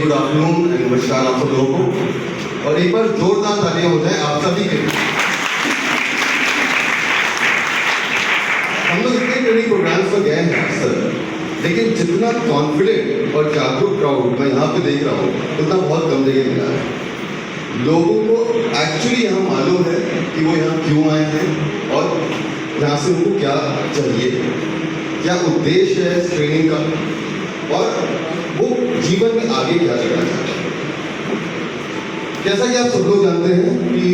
Good afternoon and नमस्कार आप सब लोगों को। और एक बार जोरदार तालियां हो जाए आप सभी के लिए। हम लोग इतने ट्रेनिंग प्रोग्राम्स में गए हैं अक्सर, लेकिन जितना कॉन्फिडेंट और जागरूक क्राउड मैं यहाँ पे देख रहा हूँ उतना बहुत कम जगह मिला है। लोगों को एक्चुअली यहाँ मालूम है कि वो यहाँ क्यों आए हैं और यहाँ से उनको क्या चाहिए, क्या उद्देश्य है इस ट्रेनिंग का और वो जीवन में आगे क्या करना चाहते हैं। जैसा कि आप सब लोग जानते हैं कि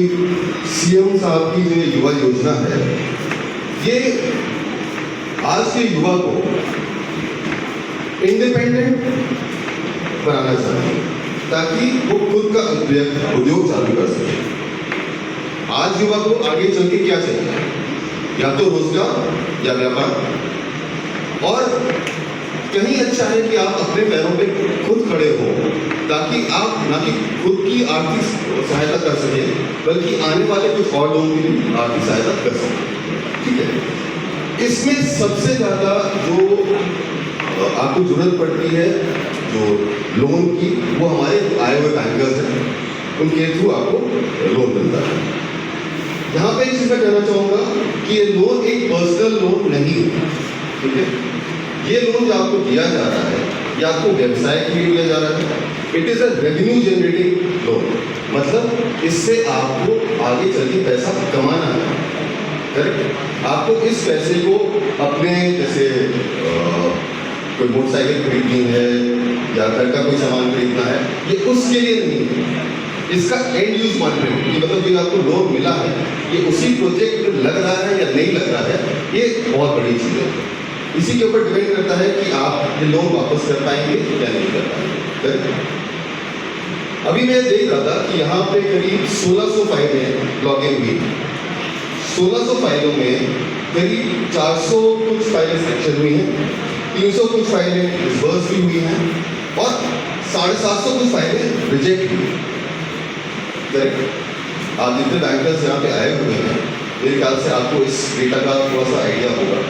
सीएम साहब की जो युवा योजना है, ये आज के युवा को इंडिपेंडेंट बनाना चाहिए ताकि वो खुद का उद्योग चालू कर सके। आज युवा को आगे चल के क्या चाहिए, या तो रोजगार या व्यापार, और कहीं अच्छा है कि आप अपने पैरों पे खुद खड़े हो ताकि आप ना कि खुद की आर्थिक सहायता कर सकें बल्कि आने वाले कुछ और लोगों की भी आर्थिक सहायता कर सकें। ठीक है, इसमें सबसे ज़्यादा जो आपको जरूरत पड़ती है जो लोन की, वो हमारे आए हुए बैंकर्स हैं, उनके थ्रू आपको लोन मिलता है। यहाँ पे एक चीज़ मैं कहना चाहूँगा कि ये लोन एक पर्सनल लोन नहीं है। ठीक है, ये लोन जो आपको दिया जा रहा है या आपको व्यवसाय के लिए दिया जा रहा है, it is a revenue generating loan. मतलब इससे आपको आगे चल के पैसा कमाना है। करेक्ट, आपको इस पैसे को अपने जैसे कोई मोटरसाइकिल खरीदनी है या घर का कोई सामान खरीदना है, ये उसके लिए नहीं है। इसका एंड यूज मॉनिटरिंग, मतलब जो आपको लोन मिला है ये उसी प्रोजेक्ट में लग रहा है या नहीं लग रहा है, ये बहुत बड़ी चीज़ है। इसी के ऊपर डिपेंड करता है कि आप ये लोन वापस कर पाएंगे या नहीं कर पाएंगे। अभी मैं देख रहा था कि यहाँ पे करीब 1600 फाइलें लॉग इन हुई। 1600 फाइलों में करीब 400 कुछ फाइलें सेक्शन हुई हैं, 300 कुछ फाइलें डिसबर्स भी हुई हैं और 750 कुछ फाइलें रिजेक्ट हुई। करेक्ट, आप जितने बैंकर्स यहाँ पे आए हुए हैं मेरे ख्याल से आपको इस डेटा का थोड़ा सा आइडिया होगा।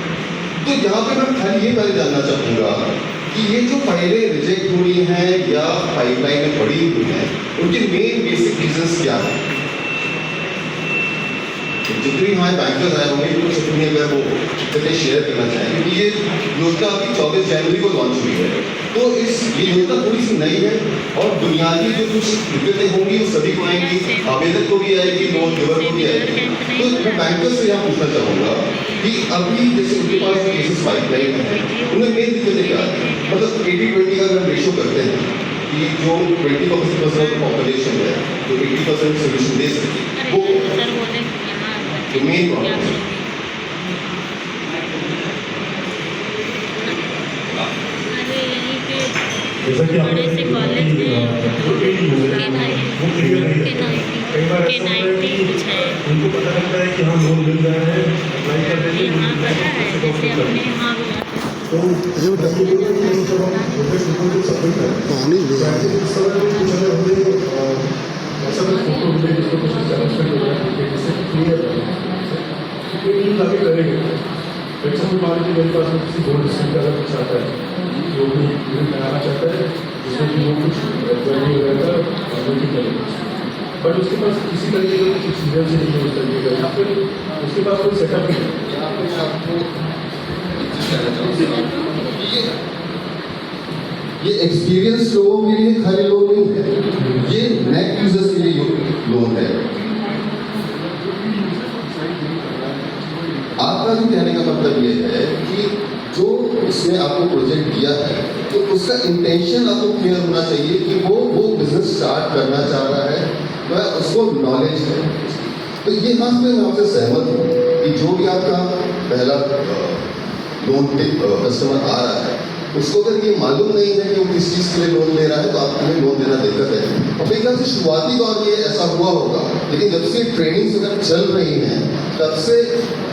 तो यहाँ पे मैं खाली ये पहले जानना चाहूँगा कि ये जो फाइलें रिजेक्ट हो रही हैं या पाइपलाइन में पड़ी हुई हैं, उनके मेन बेसिक रीजंस क्या हैं। जितनी हमारे बैंकर्स आए होंगे कुछ अपनी अगर वो चलिए शेयर करना चाहें, क्योंकि ये योजना अभी 24 जनवरी को लॉन्च हुई है, तो ये योजना थोड़ी सी नई है और बुनियादी जो कुछ दिक्कतें होंगी वो सभी को आएंगी, आवेदक को भी आएगी, लोन गिवर को भी आएगी। तो मैं बैंकर्स से यहाँ पूछना चाहूँगा कि अभी जैसे उनके पास जो केसेस पाइपलाइन है उनमें मेन दिक्कतें क्या है। मतलब 80-20 का अगर रेशो करते हैं कि जो 20% पॉपुलेशन है जो 80% सोल्यूशन दे सके, वो मेन प्रॉब्लम है। जैसा कि आपने उनको पता लगता है कि हाँ लोन मिल रहा है, अप्लाई कर देते मेरे पास किसी बोर्ड डिस्ट्रिक्ट का कुछ आता है जो भी लगाना चाहता है जिसमें कि वो कुछ जर्नी वगैरह बट उसके पास किसी तरीके का कुछ एक्सपीरियंस नहीं है उस तरीके का, या फिर उसके पास कोई सेटअप नहीं है। यहाँ पे आपको ये एक्सपीरियंस लोगों के लिए खाली लोन नहीं है, ये नेट यूजर्स के लिए लोन है। आपका जो कहने का मतलब ये है कि जो इसने आपको प्रोजेक्ट दिया है तो उसका इंटेंशन आपको क्लियर होना चाहिए कि वो बिजनेस स्टार्ट करना चाह रहा है, तो उसको नॉलेज है। तो ये बात मैं आपसे सहमत हूँ कि जो भी आपका पहला लोन कस्टमर आ रहा है उसको अगर ये मालूम नहीं है कि वो किस चीज़ के लिए लोन ले रहा है तो आपके लिए लोन देना दिक्कत है। और मेरे ख्याल से शुरुआती दौर में ऐसा हुआ होगा, लेकिन जब से ट्रेनिंग्स अगर चल रही हैं तब से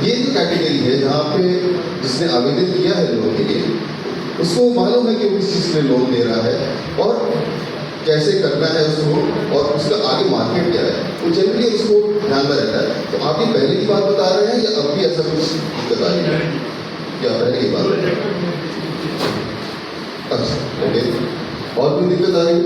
ये जो कैटेगरी है जहाँ पे जिसने आवेदन किया है लोन के लिए उसको मालूम है कि वो किस चीज़ के लिए लोन ले रहा है और कैसे करना है उसको और उसका आगे मार्केट क्या है, तो जनरली उसको ध्यान में रहता है। तो आप ये पहले की बात बता रहे हैं या अब भी ऐसा कुछ दिक्कत आ रही है, क्या पहले की बात? अच्छा, ओके। और कोई दिक्कत आ रही है?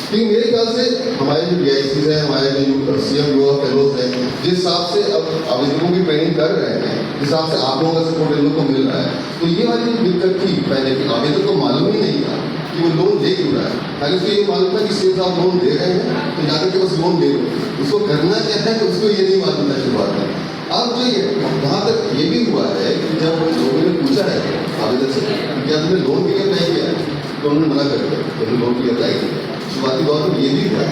लेकिन मेरे ख्याल से हमारे जो DICs हैं, हमारे जो CM युवा फेलोज हैं, जिस हिसाब से अब आवेदकों की ट्रेनिंग कर रहे हैं, जिस हिसाब से आप लोगों का सपोर्ट इन लोग को मिल रहा है, तो ये वाली दिक्कत थी पहले कि आवेदक को मालूम ही नहीं था कि वो लोन ले क्यों रहा है। खाली उसको ये मालूम था कि सीएम साहब लोन दे रहे हैं तो जाकर के बस लोन ले लो, उसको करना क्या है तो उसको ये नहीं मालूम था शुरुआत में। अब जो ये वहाँ तक ये भी हुआ है कि जब लोगों ने पूछा है आवेदक से क्या तुमने लोन के लिए अप्लाई किया है, तो उन्होंने मना कर दिया कि हमने लोन के लिए अप्लाई किया। शुरुआती दौर में ये भी हुआ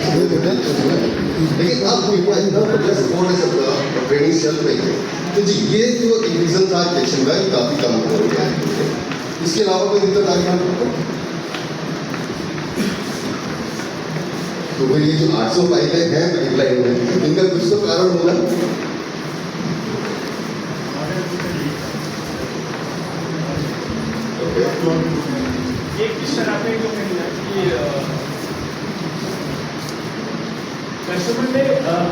लेकिन अब इतना इतना बढ़िया सपोर्ट है सबका, ट्रेनिंग चल रही है, तो जी ये जो एक रीजन था इलेक्शन का, ये काफ़ी कम हो गया है। इसके अलावा कोई दिक्कत आ रही है? तो फिर ये जो 800 फाइलें हैं पाइपलाइन में, इनका कुछ तो कारण होगा। ये किस तरह पे जो है कि कस्टमर ने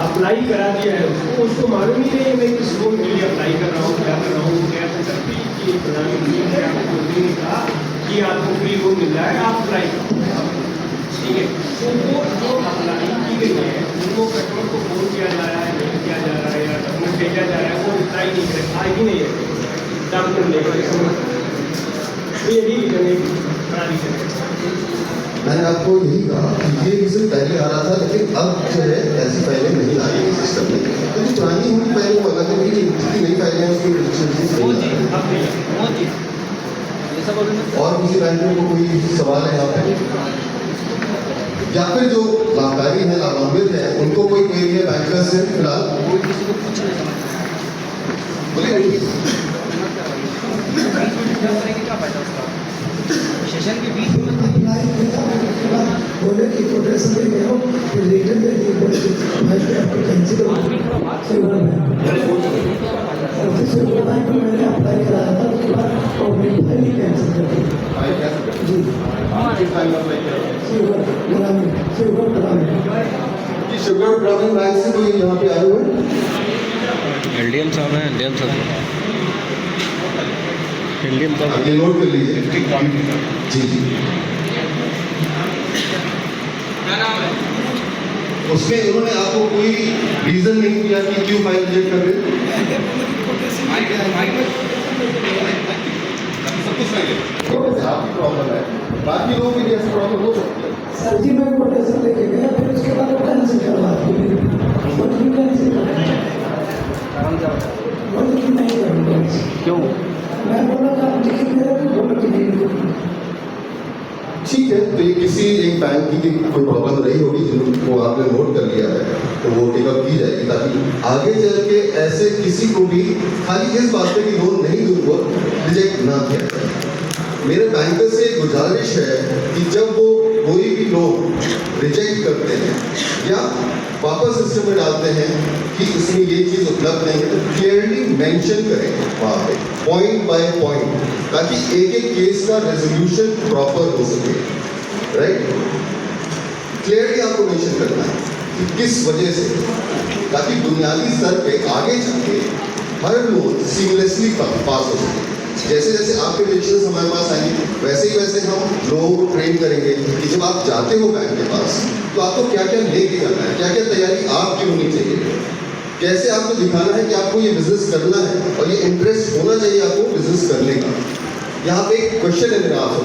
अप्लाई करा दिया है, उसको मालूम ही नहीं है मैं किस लोन के लिए अप्लाई कर रहा हूँ, क्या कर रहा हूँ, क्या करती कि प्रधानमंत्री ने आपको मोदी ने कहा कि आपको फ्री लोन मिल रहा है, आप अप्लाई करो, ठीक है। तो वो जो अप्लाई की गई है उनको कस्टमर को फोन किया जा रहा है, नहीं किया जा रहा है, या डॉक्यूमेंट भेजा जा रहा है, वो रिप्लाई नहीं करे, आज भी नहीं है डॉक्यूमेंट लेकर। तो यही प्रणाली है। मैंने आपको यही कहा कि ये रीजन पहले आ रहा था, लेकिन अब जो है ऐसी फाइलें नहीं आ रही सिस्टम में। तो जो पुरानी हुई फाइलें वो अलग है, जितनी नई फाइलें हैं उसकी और किसी बैंक में कोई सवाल है यहाँ पे, या फिर जो लाभकारी है, लाभान्वित है, उनको कोई क्वेरी है बैंकर्स से फिलहाल? बोलिए। सेशन के बीच में अप्लाई किया, उसके बाद बोले कि कोटेशन दे गए हो, फिर रिटर्न दे दिए, बोले कि भाई आपको कैंसिल हो गया। सिल्वर बैंक में मैंने अप्लाई कराया था, उसके बाद और मेरी फाइल ही कैंसिल कर दी जी। सिल्वर ग्रामीण शुगर ग्रामीण बैंक से कोई यहाँ पे आए हुए हैं? LDM साहब हैं, LDM साहब ये नोट कर लीजिए। जी जी। उसमें उन्होंने आपको कोई रीजन नहीं दिया कि क्यों फाइल रिजेक्ट कर रहे? आपकी प्रॉब्लम है, बाकी लोगों की भी ऐसी प्रॉब्लम हो सकती है। सर जी मैं कोटेशन लेके गया, फिर उसके बाद वो कैंसिल करवा दी, कैंसिल कर नहीं करूँगा। क्यों? मैं बोला था आप टिकट दे रहे हो, बोला कि नहीं। ठीक है, तो ये किसी एक बैंक की कोई प्रॉब्लम रही होगी जिनको आपने नोट कर लिया है, तो वो टेक अप की जाएगी ताकि आगे चल के ऐसे किसी को भी खाली इस बात पे कि लोन नहीं दूंगा रिजेक्ट ना किया जाए। मेरे बैंकर से गुजारिश है कि जब वो कोई भी लोन रिजेक्ट करते हैं या वापस सिस्टम में डालते हैं कि इसमें ये चीज़ उपलब्ध नहीं है, तो क्लियरली मेंशन करें वहाँ पे पॉइंट बाय पॉइंट, ताकि एक एक केस का रेजोल्यूशन प्रॉपर हो सके। राइट, क्लियरली आपको मेंशन करना है कि किस वजह से, ताकि बुनियादी स्तर पे आगे जाके हर लोन सीमलेसली पास हो सके। जैसे जैसे आपके डिसीजन हमारे पास आएंगे वैसे ही वैसे हम लोगों को ट्रेन करेंगे कि जब आप जाते हो बैंक के पास तो आपको क्या क्या लेके जाना है, क्या क्या तैयारी आपकी होनी चाहिए, कैसे आपको दिखाना है कि आपको ये बिजनेस करना है और ये इंटरेस्ट होना चाहिए आपको बिजनेस करने का। यहाँ पे एक क्वेश्चन है मेरा आपसे।